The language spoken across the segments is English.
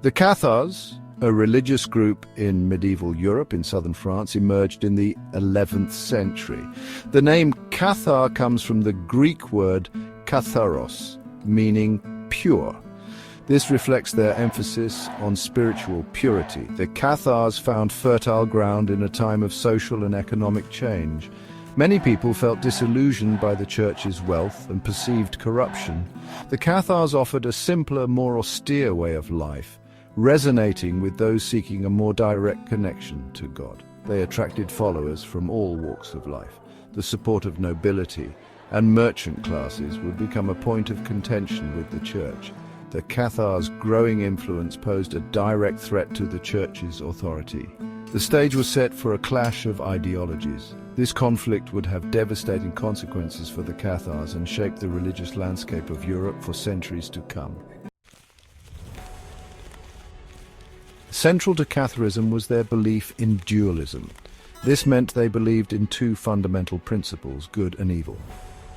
The Cathars, a religious group in medieval Europe in southern France, emerged in the 11th century. The name Cathar comes from the Greek word katharos, meaning pure. This reflects their emphasis on spiritual purity. The Cathars found fertile ground in a time of social and economic change. Many people felt disillusioned by the church's wealth and perceived corruption. The Cathars offered a simpler, more austere way of life, resonating with those seeking a more direct connection to God. They attracted followers from all walks of life. The support of nobility and merchant classes would become a point of contention with the church. The Cathars' growing influence posed a direct threat to the church's authority. The stage was set for a clash of ideologies. This conflict would have devastating consequences for the Cathars and shape the religious landscape of Europe for centuries to come. Central to Catharism was their belief in dualism. This meant they believed in two fundamental principles, good and evil.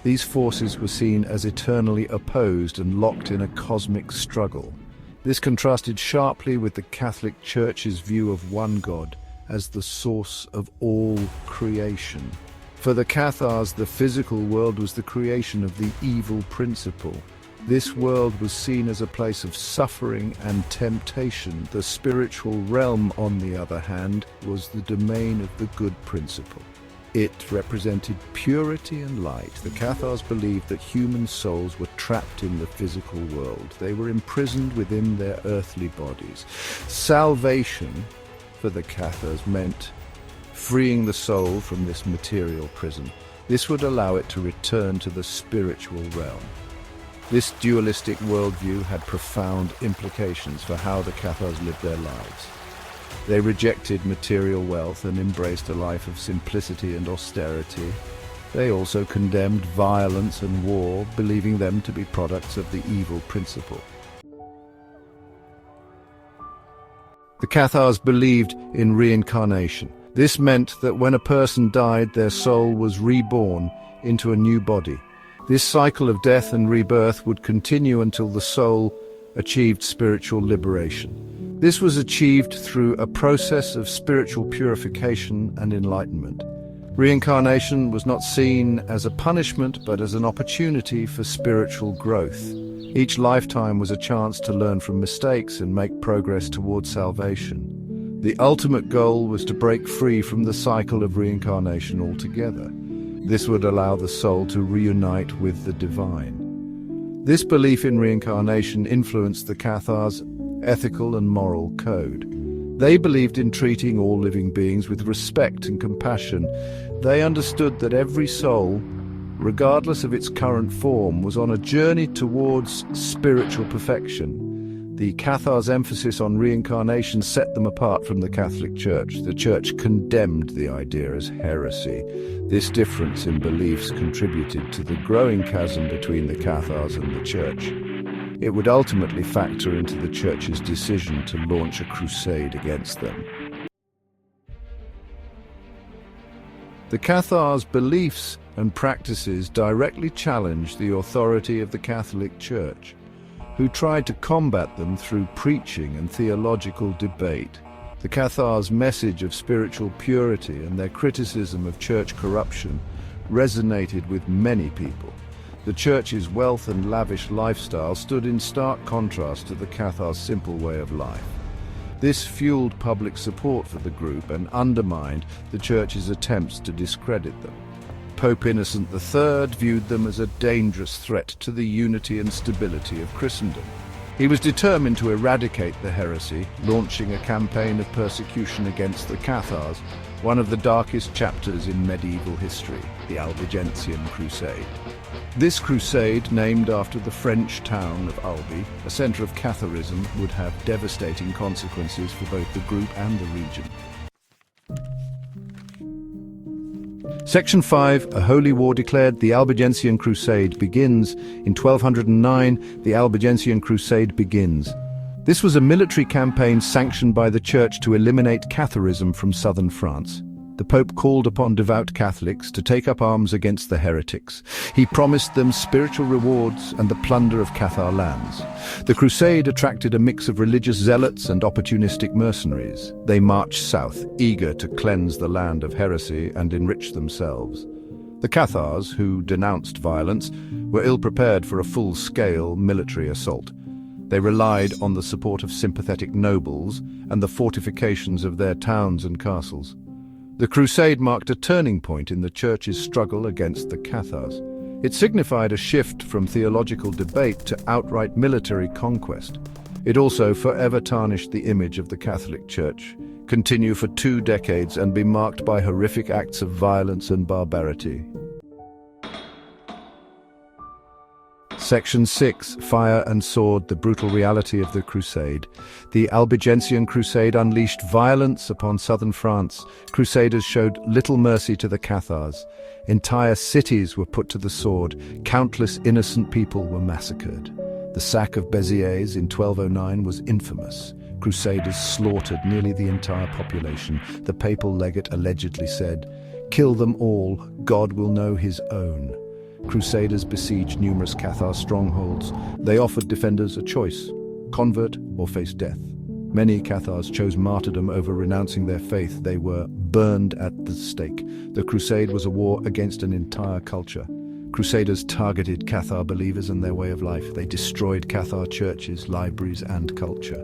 These forces were seen as eternally opposed and locked in a cosmic struggle. This contrasted sharply with the Catholic Church's view of one God as the source of all creation. For the Cathars, the physical world was the creation of the evil principle. This world was seen as a place of suffering and temptation. The spiritual realm, on the other hand, was the domain of the good principle. It represented purity and light. The Cathars believed that human souls were trapped in the physical world. They were imprisoned within their earthly bodies. Salvation, for the Cathars, meant freeing the soul from this material prison. This would allow it to return to the spiritual realm. This dualistic worldview had profound implications for how the Cathars lived their lives. They rejected material wealth and embraced a life of simplicity and austerity. They also condemned violence and war, believing them to be products of the evil principle. The Cathars believed in reincarnation. This meant that when a person died, their soul was reborn into a new body. This cycle of death and rebirth would continue until the soul achieved spiritual liberation. This was achieved through a process of spiritual purification and enlightenment. Reincarnation was not seen as a punishment, but as an opportunity for spiritual growth. Each lifetime was a chance to learn from mistakes and make progress towards salvation. The ultimate goal was to break free from the cycle of reincarnation altogether. This would allow the soul to reunite with the divine. This belief in reincarnation influenced the Cathars' ethical and moral code. They believed in treating all living beings with respect and compassion. They understood that every soul, regardless of its current form, was on a journey towards spiritual perfection. The Cathars' emphasis on reincarnation set them apart from the Catholic Church. The Church condemned the idea as heresy. This difference in beliefs contributed to the growing chasm between the Cathars and the Church. It would ultimately factor into the Church's decision to launch a crusade against them. The Cathars' beliefs and practices directly challenged the authority of the Catholic Church, who tried to combat them through preaching and theological debate. The Cathars' message of spiritual purity and their criticism of church corruption resonated with many people. The Church's wealth and lavish lifestyle stood in stark contrast to the Cathars' simple way of life. This fueled public support for the group and undermined the Church's attempts to discredit them. Pope Innocent III viewed them as a dangerous threat to the unity and stability of Christendom. He was determined to eradicate the heresy, launching a campaign of persecution against the Cathars, one of the darkest chapters in medieval history, the Albigensian Crusade. This crusade, named after the French town of Albi, a centre of Catharism, would have devastating consequences for both the group and the region. Section 5, a holy war declared. The Albigensian Crusade begins. In 1209, the Albigensian Crusade begins. This was a military campaign sanctioned by the Church to eliminate Catharism from southern France. The Pope called upon devout Catholics to take up arms against the heretics. He promised them spiritual rewards and the plunder of Cathar lands. The crusade attracted a mix of religious zealots and opportunistic mercenaries. They marched south, eager to cleanse the land of heresy and enrich themselves. The Cathars, who denounced violence, were ill-prepared for a full-scale military assault. They relied on the support of sympathetic nobles and the fortifications of their towns and castles. The crusade marked a turning point in the Church's struggle against the Cathars. It signified a shift from theological debate to outright military conquest. It also forever tarnished the image of the Catholic Church, continue for 2 decades and be marked by horrific acts of violence and barbarity. Section 6. Fire and Sword, the brutal reality of the Crusade. The Albigensian Crusade unleashed violence upon southern France. Crusaders showed little mercy to the Cathars. Entire cities were put to the sword. Countless innocent people were massacred. The sack of Béziers in 1209 was infamous. Crusaders slaughtered nearly the entire population. The papal legate allegedly said, "Kill them all, God will know his own." Crusaders besieged numerous Cathar strongholds. They offered defenders a choice: convert or face death. Many Cathars chose martyrdom over renouncing their faith. They were burned at the stake. The crusade was a war against an entire culture. Crusaders targeted Cathar believers and their way of life. They destroyed Cathar churches, libraries, and culture.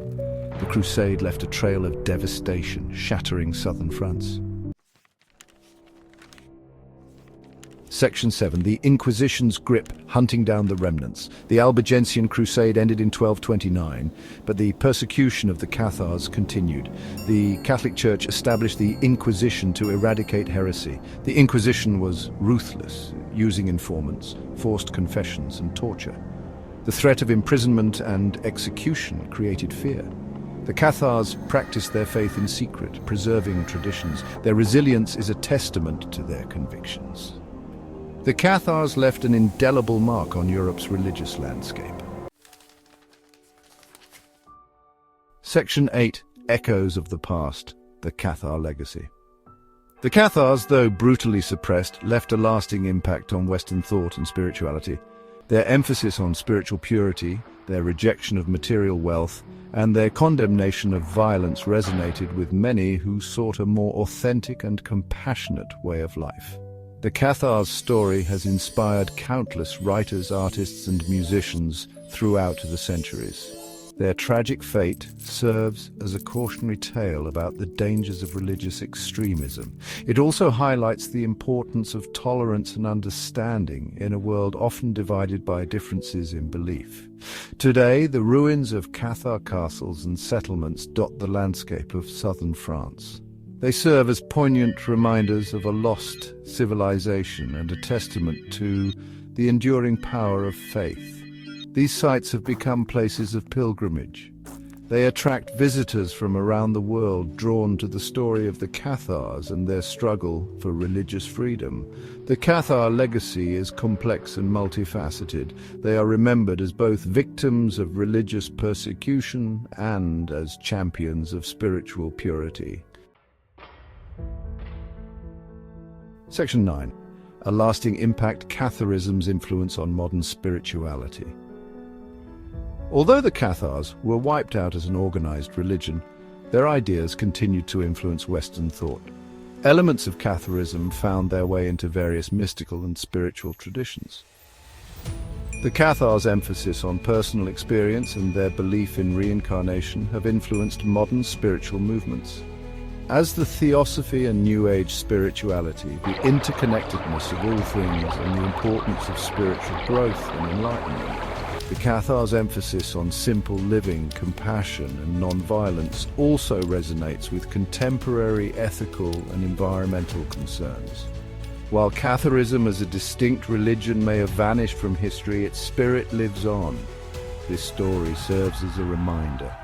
The crusade left a trail of devastation, shattering southern France. Section 7. The Inquisition's grip, hunting down the remnants. The Albigensian Crusade ended in 1229, but the persecution of the Cathars continued. The Catholic Church established the Inquisition to eradicate heresy. The Inquisition was ruthless, using informants, forced confessions, and torture. The threat of imprisonment and execution created fear. The Cathars practiced their faith in secret, preserving traditions. Their resilience is a testament to their convictions. The Cathars left an indelible mark on Europe's religious landscape. Section 8. Echoes of the Past, the Cathar Legacy. The Cathars, though brutally suppressed, left a lasting impact on Western thought and spirituality. Their emphasis on spiritual purity, their rejection of material wealth, and their condemnation of violence resonated with many who sought a more authentic and compassionate way of life. The Cathars' story has inspired countless writers, artists, and musicians throughout the centuries. Their tragic fate serves as a cautionary tale about the dangers of religious extremism. It also highlights the importance of tolerance and understanding in a world often divided by differences in belief. Today, the ruins of Cathar castles and settlements dot the landscape of southern France. They serve as poignant reminders of a lost civilization and a testament to the enduring power of faith. These sites have become places of pilgrimage. They attract visitors from around the world drawn to the story of the Cathars and their struggle for religious freedom. The Cathar legacy is complex and multifaceted. They are remembered as both victims of religious persecution and as champions of spiritual purity. Section 9. A lasting impact: Catharism's influence on modern spirituality. Although the Cathars were wiped out as an organized religion, their ideas continued to influence Western thought. Elements of Catharism found their way into various mystical and spiritual traditions. The Cathars' emphasis on personal experience and their belief in reincarnation have influenced modern spiritual movements. As the Theosophy and New Age spirituality, the interconnectedness of all things and the importance of spiritual growth and enlightenment, the Cathars' emphasis on simple living, compassion and non-violence also resonates with contemporary ethical and environmental concerns. While Catharism as a distinct religion may have vanished from history, its spirit lives on. This story serves as a reminder